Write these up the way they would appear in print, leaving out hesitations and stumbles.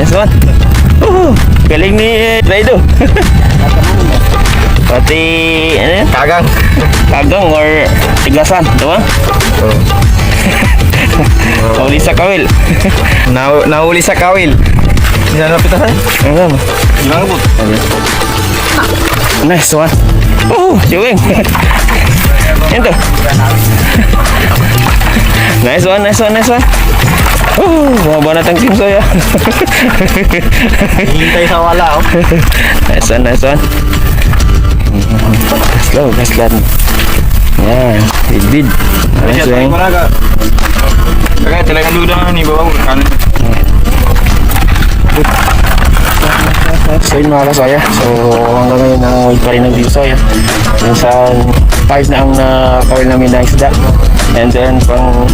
Nice one. Galing ni Raido. Pati ano yan? Kagang or tigasan, diba? Nahuli sa kawil. Nahuli sa kawil. Hindi na napitasan? Ano? Ginagabot. Nice one. Chewing. Ito. Nice one. Bumaba na tang timsoy. Hintay sa wala. Nice one. Gaslan. Yan, bid. Nice one. Kaya talaga dulu ni bawah kan. So yun mga kasaya. So hanggang ngayon nangangoy pa rin ng timsoy. Minsan 5 na ang kawil namin na isda. And then pang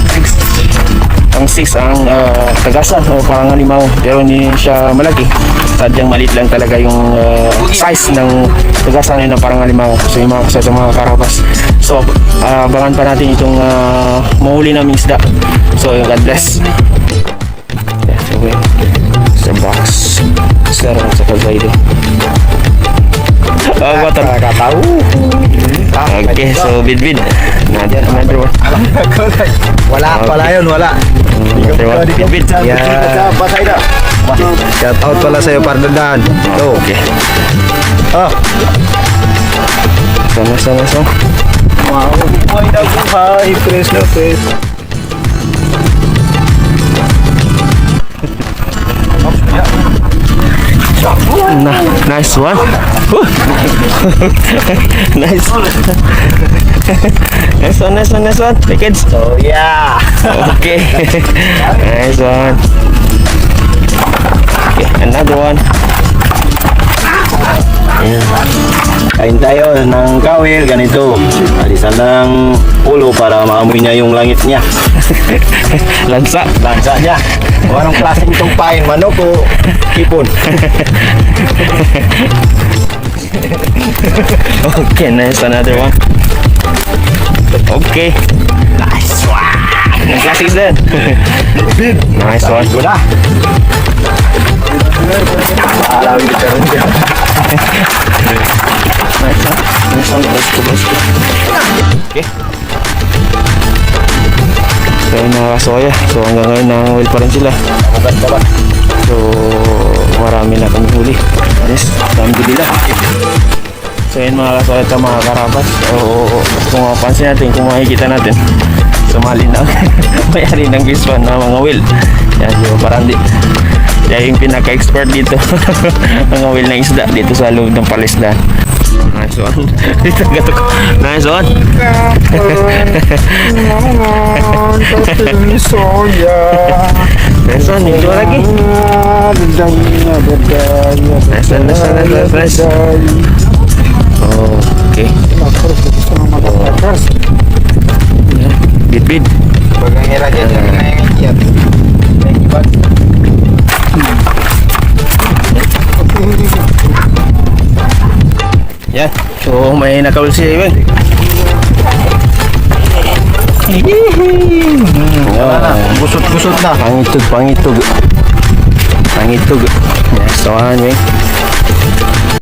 6 ang tagasan o parang alimaw, pero hindi siya malaki, sadyang maliit lang talaga yung size ng tagasan na parang alimaw. So yung mga kasaya sa mga karabas, so abangan pa natin itong mahuli naming isda. So God bless. Sa box sir sa Kazaido. Tahu. Okay, so bid. Another one. Wala yun. Bid. Yeah. Shout out pala sa'yo, Pardadan. Okay. Sama. Wow. Buhay na buhay. Fresh na fresh. Nice one. Nice one. The kids. So yeah. Okay. Nice one. Okay, another one. Kain tayo ng kawil, ganito. Alisan ng ulo para maamoy niya yung langit niya. Lansa niya. O anong klaseng itong pain, manok o hipon? Okay, nice, another one. Okay. Nice one. Classics din. Nice one. Wala. Alawin kita rin siya. Nice one. Let's go. Okay. So yun mga kasoya. So hanggang ngayon nanganguil pa rin sila. So marami na kami huli. Yes, dami nila. So yun mga kasoya at mga karabas. So kung mapansin natin, kung makikita natin, sumali na mayari ng biswan na mga will. Yan, si Parandi. Siya yung pinaka-expert dito. Mga will ng isda dito sa loob ng palisdan. Nice one. Nice one. Nice one. Ito lagi. Nice one. Okay. Bid. Bagang era dyan, nangangayat. Yan. So may nakawil si Iwan. Busot-busot na. Pangitog. Yes, so ano